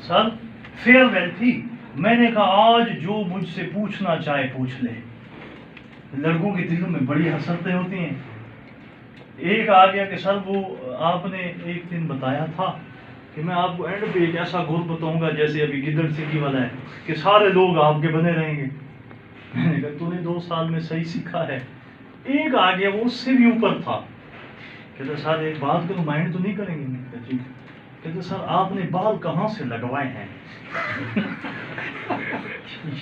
Sir farewell थी, मैंने कहा आज जो मुझसे पूछना चाहे पूछ ले। लड़कों के दिलों में बड़ी हसरतें होती हैं। एक आ गया कि सर वो आपने एक दिन बताया था कि मैं आपको एंड पे एक ऐसा गोल बताऊंगा जैसे अभी गिद्दड़ सिटी वाला है कि सारे लोग आपके बने रहेंगे। मैंने कहा तूने 2 साल में सही सीखा है। एक आ गया वो उससे भी ऊपर था, कहते सर एक बात को माइंड तो नहीं करेंगे? मैंने कहा जी। कहते सर आपने बाल कहाँ से लगवाए हैं?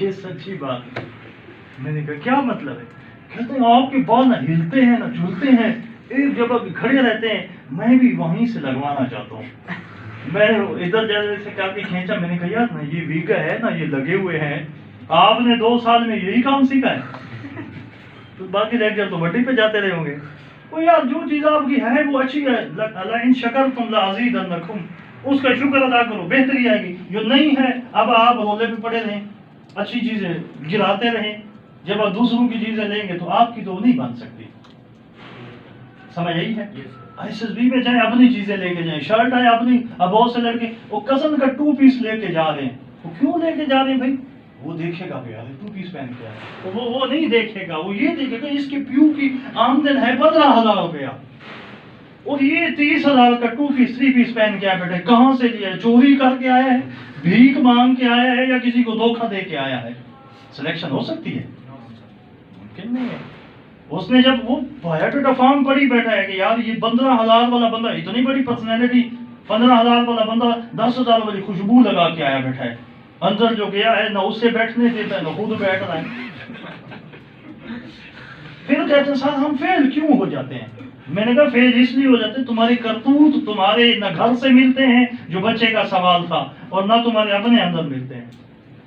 ये सच्ची बात है। मैंने कहा क्या मतलब है? कहते हैं आपके बाल ना हिलते हैं ना झूलते हैं, एक जगह खड़े रहते हैं, मैं भी वहीं से लगवाना चाहता हूँ। मैं इधर जैसे करके खींचा, मैंने कहा यार ना ये वीका है ना ये लगे हुए हैं, आपने 2 साल में यही काम सीखा है? तो बाकी लेक्चर तो बड्डी पे जाते रहे होंगे। वो यार जो चीज़ आपकी है वो अच्छी है, अल्लाह इन शकरतुम लअज़ीदन्नकुम, उसका शुक्र अदा करो बेहतरी आएगी। जो नहीं है अब आप रोले पे पड़े रहें, अच्छी चीज़ें गिराते रहें, जब आप दूसरों की चीज़ें लेंगे तो आपकी तो नहीं बन सकती। समझ आई है? SSB में जाए अपनी चीज़ें लेके जाएं, शर्ट है अपनी। अब बहुत से लड़के वो कज़न का 2 पीस लेके जा रहे हैं, वो क्यों लेके जा रहे हैं भाई? वो देखेगा भैया 2 पीस पहन के आया, तो वो नहीं देखेगा, वो ये देखेगा इसके प्यू की आमदन है 15,000 रुपया और ये 30,000 का 2 पीस 3 पीस पहन के आया। बेटे कहाँ से लिया है? चोरी करके आया है, भीख मांग के आया है, या किसी को धोखा दे के आया है? सिलेक्शन हो सकती है? मुमकिन नहीं है। उसने जब वो बायोडाटा फॉर्म पढ़ी बैठा है कि यार ये 15,000 वाला बंदा इतनी बड़ी पर्सनैलिटी, 15,000 वाला बंदा 10,000 वाली खुशबू लगा के आया बैठा है, अंदर जो गया है ना उससे बैठने देता है ना खुद बैठ रहा है। फिर कहते हैं सर हम फेल क्यों हो जाते हैं? मैंने कहा फेल इसलिए हो जाते हैं तुम्हारे करतूत तुम्हारे न घर से मिलते हैं जो बच्चे का सवाल था, और ना तुम्हारे अपने अंदर मिलते हैं।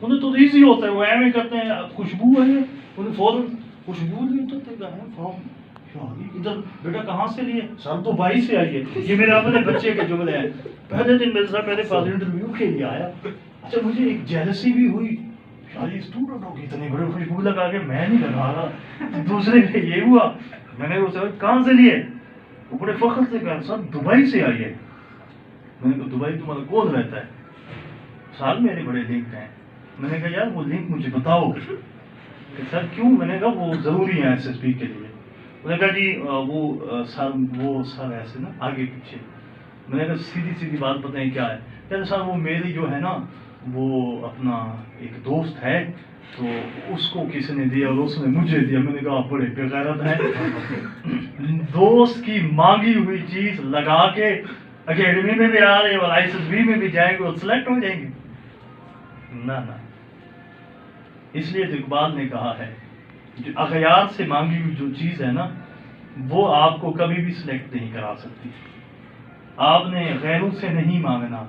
उन्हें तो ईजी होता है, वो एम करते हैं खुशबू है, उन्हें फौरन खुशबू ली तो इधर बेटा कहाँ से लिए? सर तो भाई से आई है। ये मेरे अपने बच्चे के जुमले हैं। पहले दिन मेरे साथ मेरे पास इंटरव्यू के लिए आया। अच्छा मुझे एक जेलसी भी हुई, यार ये स्टूडेंट होगी इतने बड़े खुशबू लगा के मैं नहीं लगा रहा, दूसरे पे ये हुआ। मैंने उसे कहाँ से लिए? वो बड़े फख्र से कहा सर दुबई से आई है। मैंने कहा दुबई तुम्हारा कौन रहता है? साल मेरे बड़े लिंक हैं। मैंने कहा यार वो लिंक मुझे बताओ। सर क्यों? मैंने कहा वो ज़रूरी है SSB के लिए। मैंने कहा जी वो सर ऐसे ना आगे पीछे। मैंने कहा सीधी सीधी बात बताएं क्या है? कहते सर वो मेरी जो है ना वो अपना एक दोस्त है तो उसको किसी ने दिया और उसने मुझे दिया। मैंने कहा आप बड़े बेगैरत हैं। दोस्त की मांगी हुई चीज़ लगा के अकेडमी में भी आ रहे और SSB में भी जाएंगे और सिलेक्ट हो जाएंगे? ना ना। इसलिए तो इकबाल ने कहा है जो अगयार से मांगी हुई जो चीज़ है ना वो आपको कभी भी सिलेक्ट नहीं करा सकती। आपने गैरों से नहीं मांगना,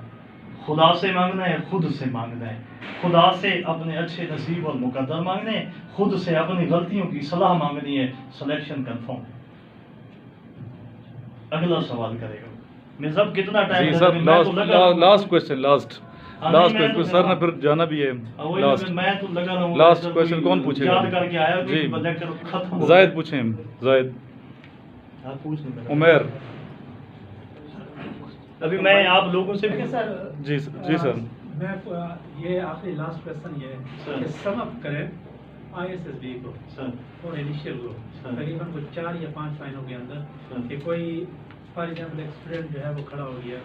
खुदा से मांगना है, खुद से मांगना है। खुदा से अपने अच्छे नसीब और मुकद्दर मांगने, खुद से अपनी गलतियों की सलाह मांगनी है। Selection confirm. अगला सवाल करेगा मैं सब कितना टाइम? लास्ट क्वेश्चन सर ने फिर जाना भी है। मैं तो लगा रहा हूँ। लास्ट क्वेश्चन कौन पूछेगा? याद करके आया जी लेक्चर खत्म हो जायद पूछें। जायद उमेर। अभी मैं आप लोगों से भी सर जी सर मैं ये आखिरी लास्ट क्वेश्चन ये है कि सम अप करें ISSB को सर और इनिशियल को तकरीबन कुछ 4 या 5 महीनों के अंदर कि कोई फॉर एग्जाम्पल एक स्टूडेंट जो है वो खड़ा हो गया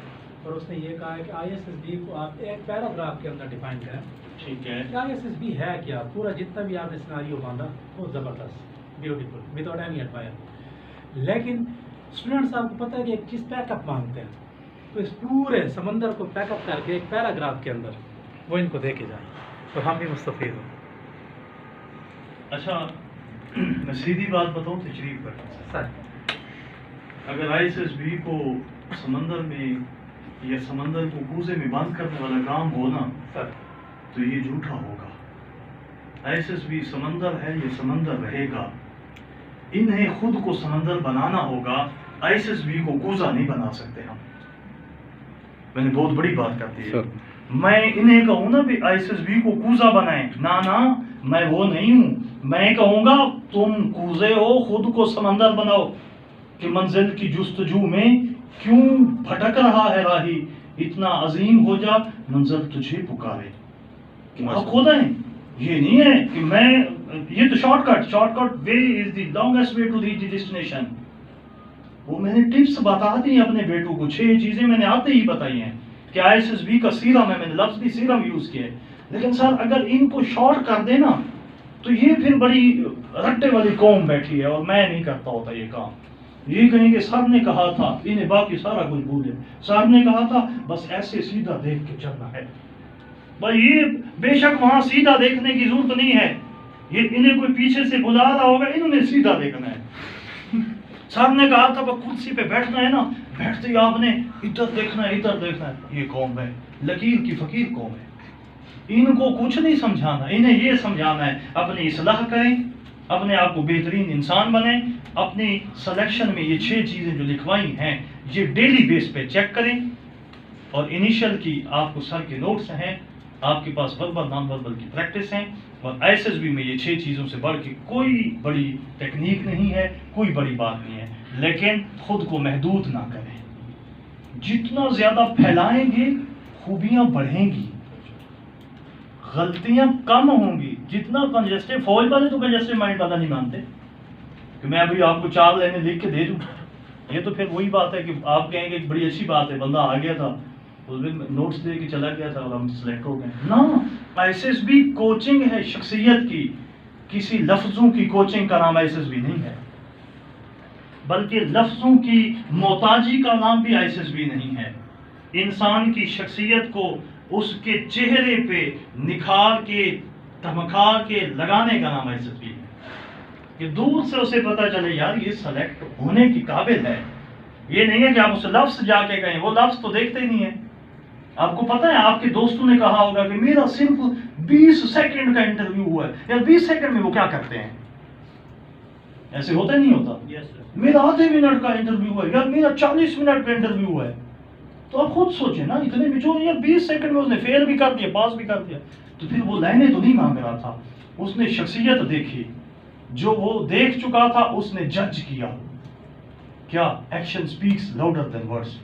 और उसने ये कहा है कि ISSB को आप एक पैराग्राफ के अंदर डिफाइन करें। ठीक है कि ISSB है क्या? पूरा जितना भी आपने सिनारियो बांधा वो ज़बरदस्त ब्यूटीफुल विदाउट एनी एडवायर। लेकिन स्टूडेंट्स आपको पता है कि एक चीज़ पैकअप मांगते हैं, तो इस पूरे समंदर को पैकअप करके एक पैराग्राफ के अंदर वो इनको दे के जाए तो हम भी मुस्तफ़ीद हों। अच्छा मैं सीधी बात बताऊं तशरीफ पर सर, अगर ISSB को समंदर में या समंदर को कूजे में बंद करने वाला काम हो ना सर तो ये झूठा होगा। ISSB समंदर है, ये समंदर रहेगा। इन्हें खुद को समंदर बनाना होगा, ISSB को कूजा नहीं बना सकते हम। मैंने बहुत बड़ी बात कर दी है। मैं इन्हें कहूँ ना भी ISSB को कूजा बनाएं, ना ना मैं वो नहीं हूँ। मैं कहूँगा तुम कूजे हो, खुद को समंदर बनाओ कि मंजिल की जुस्तजू में क्यों भटक रहा है राही, इतना अजीम हो जा, मंजिल तुझे पुकारे। कि आप खुदा हैं, ये नहीं है कि मैं, ये तो shortcut way is the longest way to reach the destination. वो मैंने टिप्स बता दी अपने बेटों को, 6 चीजें मैंने आते ही बताई हैं कि ISSB का सीरम है, मैंने लफ्ज भी सीरम यूज किया है। लेकिन सर अगर इनको शॉर्ट कर देना तो ये फिर बड़ी रट्टे वाली कौम बैठी है, और मैं नहीं करता होता ये काम। ये कहेंगे सर ने कहा था, इन्हें बाकी सारा कुछ भूले, सर ने कहा था, बस ऐसे सीधा देख के चलना है। भाई ये बेशक वहां सीधा देखने की जरूरत नहीं है, ये इन्हें कोई पीछे से बुला रहा होगा, इन्होंने सीधा देखना है। सर ने कहा था कुर्सी पे बैठना है ना, बैठते ही आपने इधर देखना है, इधर देखना है। ये कौम है, लकीर की फकीर कौम है, इनको कुछ नहीं समझाना, इन्हें ये समझाना है अपनी इस्लाह करें, अपने आप को बेहतरीन इंसान बने, अपनी सिलेक्शन में ये 6 चीज़ें जो लिखवाई हैं ये डेली बेस पे चेक करें। और इनिशियल की आपको सर के नोट्स हैं, आपके पास वर्बल नॉन वर्बल की प्रैक्टिस है, और ISSB में ये 6 चीज़ों से बढ़ के कोई बड़ी टेक्निक नहीं है, कोई बड़ी बात नहीं है। लेकिन खुद को महदूद ना करें, जितना ज़्यादा फैलाएंगे खूबियाँ बढ़ेंगी, गलतियां कम होंगी। जितना कंजेस्टिव, फौज वाले तो कंजेस्टिव माइंड वाला नहीं मानते कि मैं अभी आपको 4 लाइनें लिख के दे दूं। ये तो फिर वही बात है कि आप कहेंगे कि बड़ी अच्छी बात है, बंदा आ गया था उस दिन नोट्स दे के चला गया था और हम सिलेक्ट हो गए ना। ISSB कोचिंग है शख्सियत की, किसी लफ्जों की कोचिंग का नाम ISSB नहीं है, बल्कि लफ्जों की मोहताजी का नाम भी ISSB नहीं है। इंसान की शख्सियत को उसके चेहरे पे निखार के, धमका के लगाने का नाम ISSB है, कि दूर से उसे पता चले यार ये सेलेक्ट होने की काबिल है। ये नहीं है कि आप उस लफ्ज जाके कहें, वो लफ्ज तो देखते ही नहीं है। आपको पता है आपके दोस्तों ने कहा होगा कि मेरा सिर्फ 20 सेकंड का इंटरव्यू हुआ है, यार 20 सेकंड में वो क्या करते हैं? ऐसे होता नहीं होता? मेरा आधे मिनट का इंटरव्यू हुआ है, यार मेरा 40 मिनट का इंटरव्यू हुआ है। तो आप खुद सोचें ना, इतने बिचौर, यार 20 सेकंड में उसने फेल भी कर दिया, पास भी कर दिया, तो फिर वो लाइनें तो नहीं मांग रहा था, उसने शख्सियत देखी, जो वो देख चुका था उसने जज किया। क्या action speaks louder than words.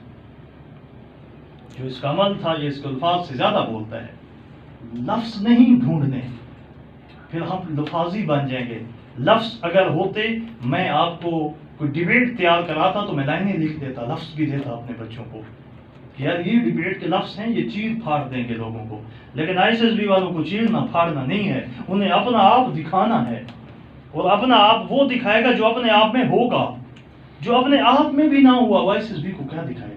जो इसका अमल था ये इसके अल्फाज से ज्यादा बोलता है। लफ्ज नहीं ढूंढने, फिर हम लफाजी बन जाएंगे। लफ्ज अगर होते, मैं आपको कोई डिबेट तैयार कराता तो मैं लाइनें लिख देता, लफ्ज भी देता अपने बच्चों को, यार ये डिबेट के लफ्ज हैं, ये चीर फाड़ देंगे लोगों को। लेकिन ISSB वालों को चीरना फाड़ना नहीं है, उन्हें अपना आप दिखाना है, और अपना आप वो दिखाएगा जो अपने आप में होगा। जो अपने आप में भी ना हुआ वो ISSB को क्या दिखाएगा?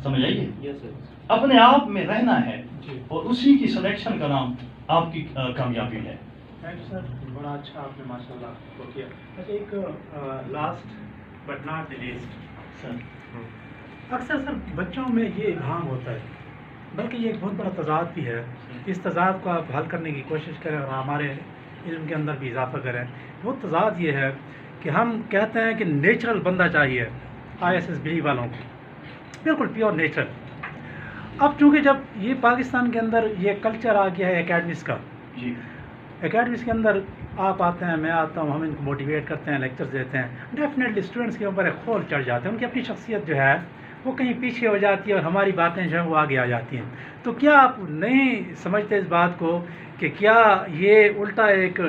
समझ आइए? यस सर, अपने आप में रहना है, और उसी की सिलेक्शन का नाम आपकी कामयाबी है। थैंक यू सर, बड़ा अच्छा आपने माशाल्लाह को किया। अच्छा, एक last but not the least sir, अक्सर सर बच्चों में ये इल्हाम होता है, बल्कि ये एक बहुत बड़ा तजाद भी है। इस तजाद को आप हल करने की कोशिश करें और हमारे इल्म के अंदर भी इजाफा करें। वो तजाद ये है कि हम कहते हैं कि नेचुरल बंदा चाहिए ISSB वालों को, बिल्कुल प्योर नेचुरल। अब चूँकि जब ये पाकिस्तान के अंदर ये कल्चर आ गया है एकेडमिक्स का, जी, एकेडमिक्स के अंदर आप आते हैं, मैं आता हूँ, हम इनको मोटिवेट करते हैं, लेक्चर्स देते हैं, डेफिनेटली स्टूडेंट्स के ऊपर एक खोल चढ़ जाते हैं, उनकी अपनी शख्सियत जो है वो कहीं पीछे हो जाती है और हमारी बातें जो है वो आगे आ जाती हैं। तो क्या आप नहीं समझते इस बात को कि क्या ये उल्टा एक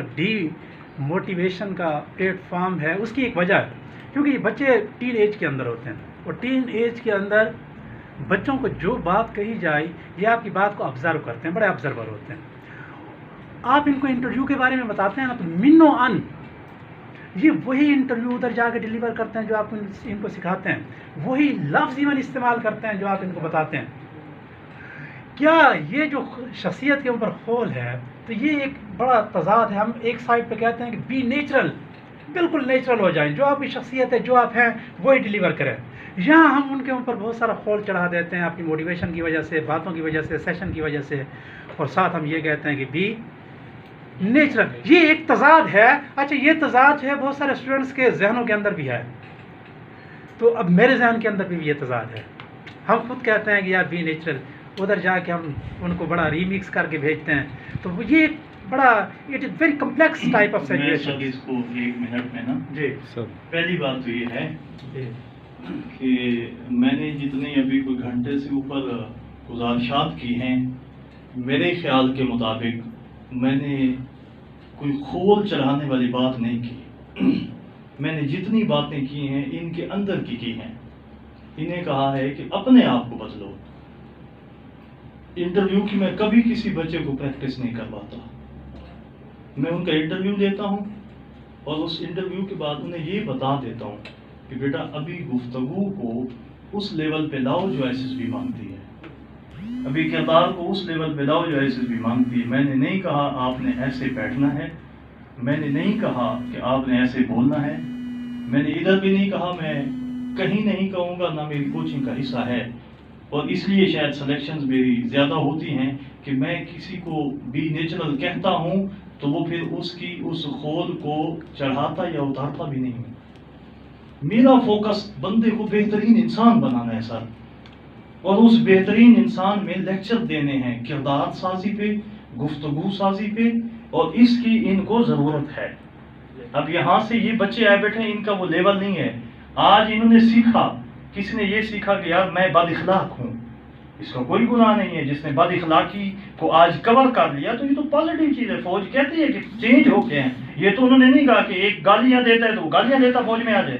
मोटिवेशन का प्लेटफॉर्म है? उसकी एक वजह है क्योंकि बच्चे टीन एज के अंदर होते हैं, और टीन एज के अंदर बच्चों को जो बात कही जाए ये आपकी बात को ऑब्जर्व करते हैं, बड़े ऑब्जर्वर होते हैं। आप इनको इंटरव्यू के बारे में बताते हैं ना, तो मिनो अन ये वही इंटरव्यू उधर जाके डिलीवर करते हैं जो आप इनको सिखाते हैं, वही लफ्ज़ इवन इस्तेमाल करते हैं जो आप इनको बताते हैं। क्या ये जो शख्सियत के ऊपर खोल है, तो ये एक बड़ा तजाद है। हम एक साइड पे कहते हैं कि बी नेचुरल, बिल्कुल नेचुरल हो जाएं, जो आपकी शख्सियत है, जो आप हैं वही डिलीवर करें। यहाँ हम उनके ऊपर बहुत सारा खोल चढ़ा देते हैं अपनी मोटिवेशन की वजह से, बातों की वजह से, सेशन की वजह से, और साथ हम ये कहते हैं कि बी नेचुरल। ये एक तजाद है। अच्छा, ये तजाद जो है बहुत सारे स्टूडेंट्स के जहनों के अंदर भी है, तो अब मेरे जहन के अंदर भी ये तजाद है। हम खुद कहते हैं कि यार बी नेचुरल, उधर जाके हम उनको बड़ा रीमिक्स करके भेजते हैं, तो ये बड़ा it is very complex type of situation. इसको 1 मिनट में ना जी सर, पहली बात तो ये है जी کہ میں نے جتنی ابھی کوئی گھنٹے سے اوپر گزارشات کی ہیں، میرے خیال کے مطابق میں نے کوئی کھول چڑھانے والی بات نہیں کی. میں نے جتنی باتیں کی ہیں ان کے اندر کی ہیں. انہیں کہا ہے کہ اپنے آپ کو بدلو. انٹرویو کی میں کبھی کسی بچے کو پریکٹس نہیں کرواتا. میں ان کا انٹرویو دیتا ہوں اور اس انٹرویو کے بعد انہیں یہ بتا دیتا ہوں کہ بیٹا ابھی گفتگو کو اس لیول پہ لاؤ جو ایس ایس بی مانگتی ہے، ابھی کردار کو اس لیول پہ لاؤ جو ایس ایس بی مانگتی ہے. میں نے نہیں کہا آپ نے ایسے بیٹھنا ہے، میں نے نہیں کہا کہ آپ نے ایسے بولنا ہے، میں نے ادھر بھی نہیں کہا، میں کہیں نہیں کہوں گا، نہ میری کوچنگ کا حصہ ہے. اور اس لیے شاید سلیکشنز میری زیادہ ہوتی ہیں کہ میں کسی کو بھی نیچرل کہتا ہوں تو وہ پھر اس خول کو چڑھاتا یا اتارتا بھی نہیں ہوں. میرا فوکس بندے کو بہترین انسان بنانا ہے سر، اور اس بہترین انسان میں لیکچر دینے ہیں کردار سازی پہ، گفتگو سازی پہ، اور اس کی ان کو ضرورت ہے. اب یہاں سے یہ بچے آئے بیٹھے ہیں، ان کا وہ لیول نہیں ہے. آج انہوں نے سیکھا، کسی نے یہ سیکھا کہ یار میں بد اخلاق ہوں. اس کا کوئی گناہ نہیں ہے جس نے بد اخلاقی کو آج کور کر لیا، تو یہ تو پازیٹیو چیز ہے. فوج کہتی ہے کہ چینج ہو کے ہیں. یہ تو انہوں نے نہیں کہا کہ ایک گالیاں دیتا ہے تو وہ گالیاں دیتا فوج میں آ جائے.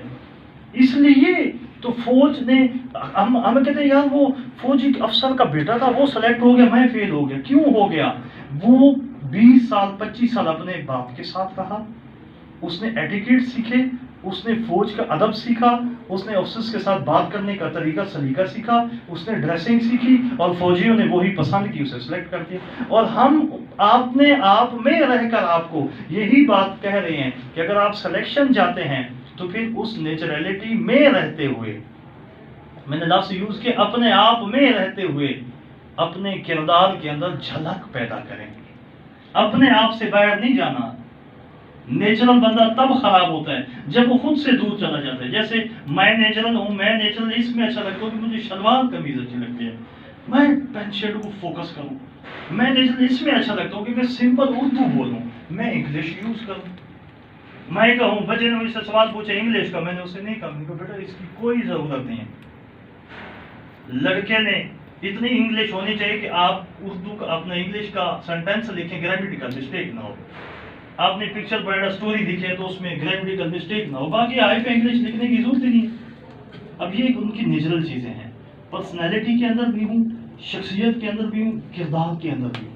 اس لیے تو فوج نے ہم کہتے ہیں یار وہ فوجی افسر کا بیٹا تھا، وہ سلیکٹ ہو گیا، میں فیل ہو گیا. کیوں ہو گیا؟ وہ 20 سال 25 سال اپنے باپ کے ساتھ رہا، اس نے ایٹیکیٹ سیکھے، اس نے فوج کا ادب سیکھا، اس نے افسرز کے ساتھ بات کرنے کا طریقہ سلیقہ سیکھا، اس نے ڈریسنگ سیکھی، اور فوجیوں نے وہی پسند کی، اسے سلیکٹ کر دیا. اور ہم اپنے آپ میں رہ کر آپ کو یہی بات کہہ رہے ہیں کہ اگر آپ سلیکشن جاتے ہیں تو پھر اس نیچرلٹی میں رہتے ہوئے، میں نے لفظ یوز کیا، اپنے آپ میں رہتے ہوئے اپنے کردار کے اندر جھلک پیدا کریں. اپنے آپ سے باہر نہیں جانا. نیچرل بندہ تب خراب ہوتا ہے جب وہ خود سے دور چلا جاتا ہے. جیسے میں نیچرل ہوں، میں نیچرل اس میں اچھا لگتا ہوں کہ مجھے شلوار قمیض اچھی لگتی ہے، میں پینٹ شرٹ کو فوکس کروں. میں نیچرل اس میں اچھا لگتا ہوں کہ میں سمپل اردو بولوں، میں انگلش یوز کروں. میں کہوں بچے نے مجھ سے سوال پوچھا انگلش کا، میں نے اسے نہیں کہا، میں نے کہا بیٹا اس کی کوئی ضرورت نہیں ہے. لڑکے نے اتنی انگلش ہونی چاہیے کہ آپ اردو کا اپنا انگلش کا سینٹینس لکھیں، گرامیٹیکل مسٹیک نہ ہو. آپ نے پکچر پڑھا اسٹوری لکھے تو اس میں گرامیٹیکل مسٹیک نہ ہو. باقی ہائی پہ انگلش لکھنے کی ضرورت ہی نہیں. اب یہ ان کی نیچرل چیزیں ہیں. پرسنالٹی کے اندر بھی ہوں، شخصیت کے اندر بھی ہوں، کردار کے اندر بھی ہوں.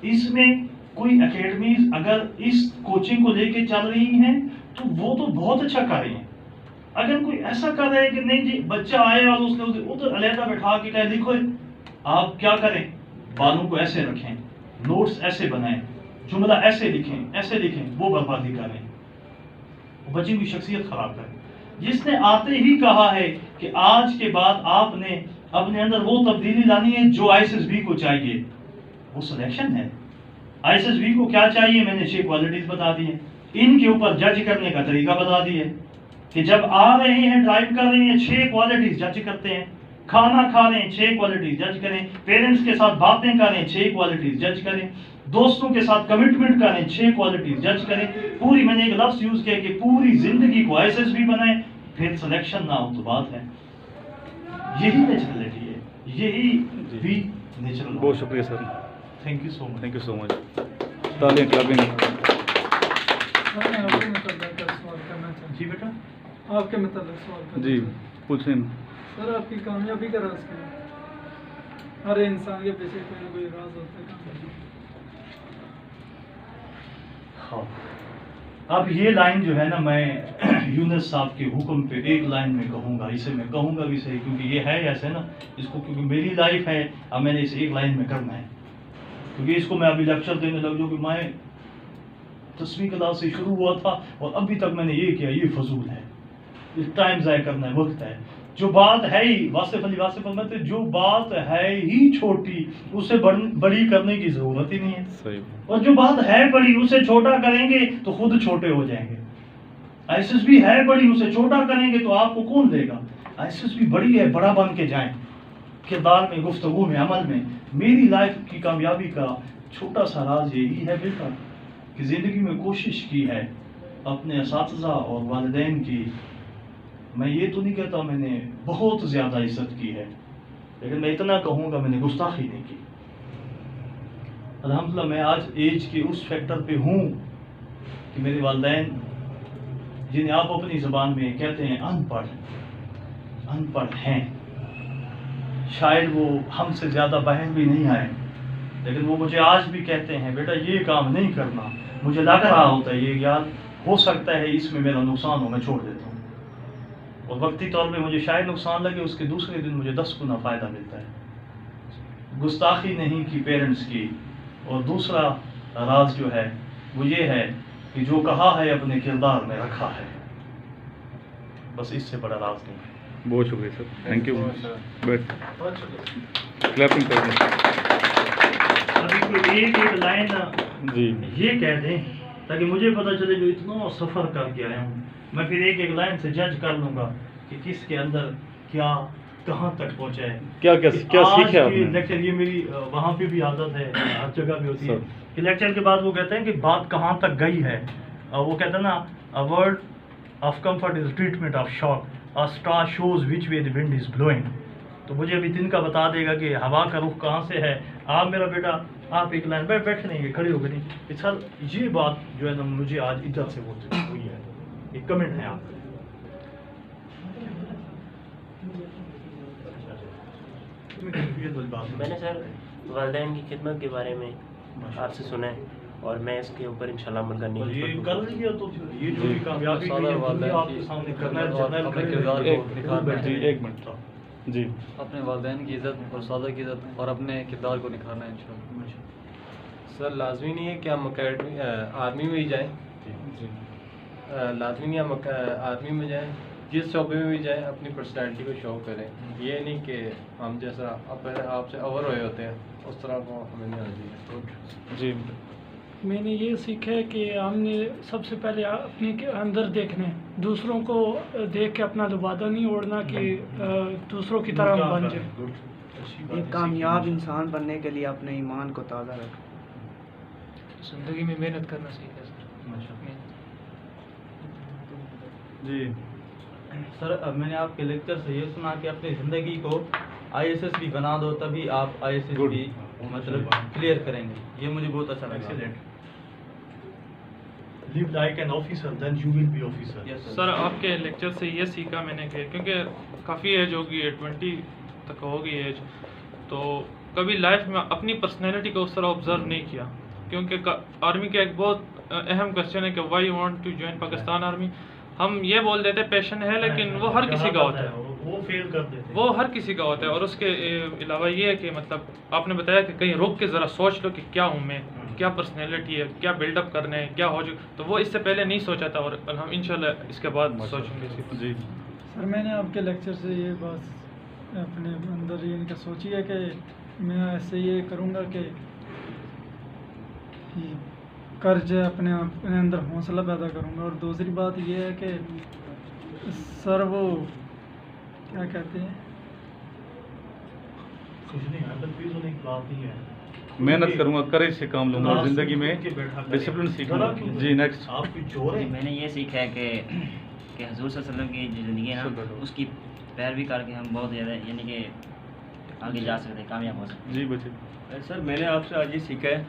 اس میں کوئی اکیڈمیز اگر اس کوچنگ کو لے کے چل رہی ہیں تو وہ تو بہت اچھا کر رہی ہیں. اگر کوئی ایسا کر رہا ہے کہ نہیں جی بچہ آئے اور اس نے ادھر علیحدہ بٹھا کے کہہ لکھو، آپ کیا کریں، بالوں کو ایسے رکھیں، نوٹس ایسے بنائیں، جملہ ایسے لکھیں، وہ بربادی کریں، بچے کی شخصیت خراب کریں. جس نے آتے ہی کہا ہے کہ آج کے بعد آپ نے اپنے اندر وہ تبدیلی لانی ہے جو آئی ایس ایس بی کو چاہیے، وہ سلیکشن ہے. آئی ایس ایس بی کو کیا چاہیے میں نے 6 کوالٹیز بتا دی ہیں. ان کے اوپر جج کرنے کا طریقہ بتا دی ہے کہ جب آ رہے ہیں ڈرائیو کر رہے ہیں 6 کوالٹیز جج کرتے ہیں. کھانا کھا رہے ہیں 6 کوالٹیز جج کریں. پیرنٹس کے ساتھ باتیں کر رہے ہیں 6 کوالٹیز جج کریں. دوستوں کے ساتھ کمٹمنٹ کریں 6 کوالٹیز جج کریں. پوری میں نے ایک لفظ یوز کیا کہ پوری زندگی کو آئی ایس ایس بی بنائیں، پھر سلیکشن نہ ہو تو بات ہے. یہی نیچرلٹی ہے، یہی بھی نیچرل. بہت شکریہ sir, thank you so much. Thank you so much. تعلیم کلابنگ. جی بیٹا آپ کے متعلق سوال جی پوچھیں. سر آپ کی کامیابی کا راز کیا ہے؟ ہر انسان کے پیچھے کوئی نہ کوئی راز ہوتا ہے. ہاں اب یہ لائن جو ہے نا میں یونس صاحب کے حکم پہ ایک لائن میں کہوں گا، اسے میں کہوں گا بھی صحیح کیونکہ یہ ہے ایسے نا اس کو، کیونکہ میری لائف ہے. اب میں نے اسے ایک لائن میں کرنا ہے کیونکہ اس کو میں ابھی لیکچر دینے لگ جاؤں کہ میں 10ویں کلاس سے شروع ہوا تھا اور ابھی تک میں نے یہ کیا، یہ فضول ہے، ٹائم ضائع کرنا ہے، وقت ہے. جو بات ہے ہی واصف علی واصف فرماتے جو بات ہے ہی چھوٹی اسے بڑی کرنے کی ضرورت ہی نہیں ہے. صحیح. اور جو بات ہے بڑی اسے چھوٹا کریں گے تو خود چھوٹے ہو جائیں گے. آئی ایس ایس بی ہے بڑی، اسے چھوٹا کریں گے تو آپ کو کون لے گا. آئی ایس ایس بی بڑی ہے، بڑا بن کے جائیں کردار میں، گفتگو میں، عمل میں. میری لائف کی کامیابی کا چھوٹا سا راز یہی ہے بیٹا کہ زندگی میں کوشش کی ہے اپنے اساتذہ اور والدین کی मैं ये तो नहीं कहता मैंने बहुत ज़्यादा इज्जत की है, लेकिन मैं इतना कहूँगा मैंने गुस्ताखी नहीं की। अल्हम्दुलिल्लाह मैं आज एज के उस फैक्टर पे हूँ कि मेरे वालिदैन जिन्हें आप अपनी ज़बान में कहते हैं अनपढ़ हैं, शायद वो हमसे ज़्यादा बाहर भी नहीं आए, लेकिन वो मुझे आज भी कहते हैं बेटा ये काम नहीं करना, मुझे लग रहा होता है ये यार हो सकता है इसमें मेरा नुकसान हो, मैं छोड़ देता हूँ। और वक्ती तौर पे मुझे शायद नुकसान लगे, उसके दूसरे दिन मुझे 10 गुना फ़ायदा मिलता है। गुस्ताखी नहीं की पेरेंट्स की। और दूसरा राज जो है वो ये है कि जो कहा है अपने किरदार में रखा है, बस इससे बड़ा राज नहीं है। बहुत शुक्रिया सर, थैंक यू। बैठ क्लैपिंग कर दें। अभी कोई एक लाइन जी ये कह दें ताकि मुझे पता चले जो इतना सफ़र करके आया हूँ, मैं फिर एक लाइन से जज कर लूँगा कि किसके अंदर क्या कहाँ तक पहुँचा है, क्या सीखा आपने? लेक्चर ये मेरी वहाँ पे भी आदत है, हर जगह भी होती है कि लेक्चर के बाद वो कहते हैं कि बात कहाँ तक गई है। वो कहते हैं ना, a word of comfort is treatment of shock, a star shows which way the wind is blowing. तो मुझे अभी तिनका बता देगा कि हवा का रुख कहाँ से है। आप मेरा बेटा आप एक लाइन में बैठे नहीं, खड़े हो गए नहीं। सर ये बात जो है ना मुझे आज इज्जत से बोलते हुई है, एक कमेंट है आपका। मैंने सर वालिदैन की खिदमत के बारे में आपसे सुना है और मैं इसके ऊपर इंशाल्लाह अमल करने की ये कोशिश कर लिया तो फिर ये जो भी कामयाबी हुई है वो भी आपके सामने करना है, जर्नल करें। जी एक मिनट जी। अपने वालिदैन की इज़्ज़त और सादा की इज़्ज़त और अपने किरदार को निखारना है इंशाल्लाह। सर लाजमी नहीं है कि हम अकेडमी आर्मी में ही जाएं, जी लाजमी नहीं हम आर्मी में जाएं, जिस शोबे में भी जाएं अपनी पर्सनैलिटी को शो करें। ये नहीं कि हम जैसा अपने आप से ओवर हुए होते हैं उस तरह को हमें नहीं आना चाहिए। जी मैंने ये सीखा है कि हमने सबसे पहले अपने के अंदर देखने, दूसरों को देख के अपना लिबादा नहीं ओढ़ना कि दूसरों की तरह हम बन जाए। एक कामयाब इंसान बनने के लिए अपने ईमान को ताज़ा रखें। ज़िंदगी में मेहनत करना सीखा सर। जी सर अब मैंने आपके लेक्चर से ये सुना कि अपनी ज़िंदगी को ISS भी बना दो तभी आप ISS भी मतलब क्लियर करेंगे। ये मुझे बहुत अच्छा लगा। Live like an officer, then you will be officer. Yes, sir. Sir आपके लेक्चर से ये सीखा मैंने कि क्योंकि काफ़ी एज होगी, 20 तक होगी एज, तो कभी लाइफ में अपनी पर्सनैलिटी को उस तरह ऑब्जर्व नहीं किया। क्योंकि आर्मी का एक बहुत अहम क्वेश्चन है कि why you want to join Pakistan army. हम ये बोल देते पैशन है, लेकिन वो हर किसी का होता है, वो फेल कर देते हैं। वो हर किसी का होता है। और उसके अलावा ये है कि मतलब आपने बताया कि कहीं रुक के ज़रा सोच लो कि क्या हूँ मैं, क्या पर्सनैलिटी है, क्या बिल्डअप करना है, क्या हो जो, तो वो इससे पहले नहीं सोचा था और हम इंशाल्लाह इसके बाद सोचेंगे। जी सर मैंने आपके लेक्चर से ये बात अपने अंदर ये इनका सोची है कि मैं ऐसे ये करूँगा कि कर्ज अपने अंदर हौसला पैदा करूँगा। और दूसरी बात ये है कि सर वो क्या कहते हैं, कुछ नहीं है, कंफ्यूज होने की बात नहीं है। मेहनत करूंगा, करेज से काम लूंगा और ज़िंदगी में डिसिप्लिन सीखूंगा। जी नेक्स्ट। आप कुछ चोर हैं। मैंने ये सीखा है कि हजूर सल्लल्लाहु अलैहि वसल्लम की जो ज़िंदगी है ना, उसकी पैरवी करके हम बहुत ज़्यादा यानी कि आगे जा सकते हैं, कामयाब हो सकते हैं। जी बच्चे। सर मैंने आपसे आज ये सीखा है,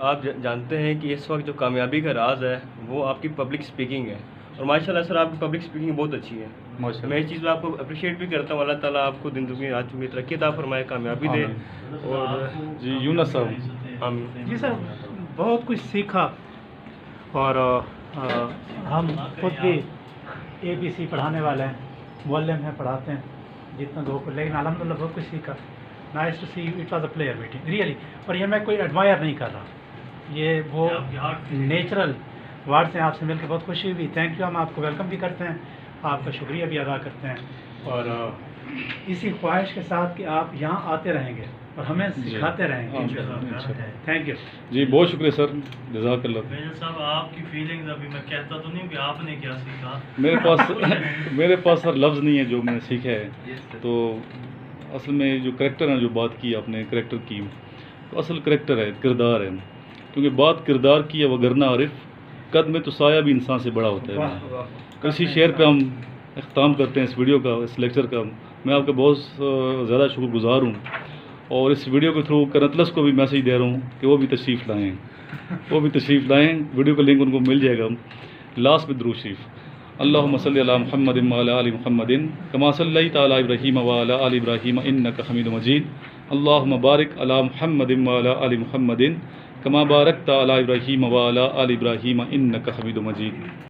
आप जानते हैं कि इस वक्त जो कामयाबी का राज है वो आपकी पब्लिक स्पीकिंग है, और माशाल्लाह सर आपकी पब्लिक स्पीकिंग बहुत अच्छी है। मैं इस चीज़ में आपको अप्रिशिएट भी करता हूँ। अल्लाह ताला आपको दिन दुनिया रात में तरक्की अता फरमाए, कामयाबी दे। और जी यूनुस साहब। आमीन। जी सर बहुत कुछ सीखा और हम खुद भी ABC पढ़ाने वाले हैं, मुअल्लिम हैं, पढ़ाते हैं जितना दो को, लेकिन अल्हम्दुलिल्लाह बहुत कुछ सीखा। Nice to see you, it was a player meeting really. और ये मैं कोई एडमायर नहीं कर रहा, ये वो नेचुरल वर्ड से आपसे मिलकर बहुत खुशी हुई। Thank you. हम आपको वेलकम भी करते हैं, आपका शुक्रिया भी अदा करते हैं और इसी ख्वाहिश के साथ कि आप यहाँ आते रहेंगे और हमें सिखाते रहेंगे। थैंक यू जी, बहुत शुक्रिया सर, जज़ाकल्लाह। मेजर साहब आपकी फीलिंग्स अभी मैं कहता तो नहीं कि आपने क्या सीखा। मेरे पास सर लफ्ज़ नहीं है जो मैंने सीखा है। तो असल में जो करैक्टर है, जो बात की आपने करैक्टर की, तो असल करैक्टर है, किरदार है। क्योंकि बात किरदार की है, वगरना आरिफ कद में तो साया भी इंसान से बड़ा होता है। किसी शेर पे हम اختتام کرتے ہیں اس ویڈیو کا، اس لیکچر کا. میں آپ کا بہت زیادہ شکر گزار ہوں، اور اس ویڈیو کے تھرو کرنتلس کو بھی میسیج دے رہا ہوں کہ وہ بھی تشریف لائیں، وہ بھی تشریف لائیں. ویڈیو کا لنک ان کو مل جائے گا. لاسٹ میں درود شریف. اللہم صلی علی محمد وعلی آل محمد کما صلیت علی ابراہیم وعلی آل ابراہیم انک حمید مجید. اللہم بارک علی محمد وعلی آل محمد کما بارکت علی ابراہیم وعلی آل ابراہیم انک حمید مجید.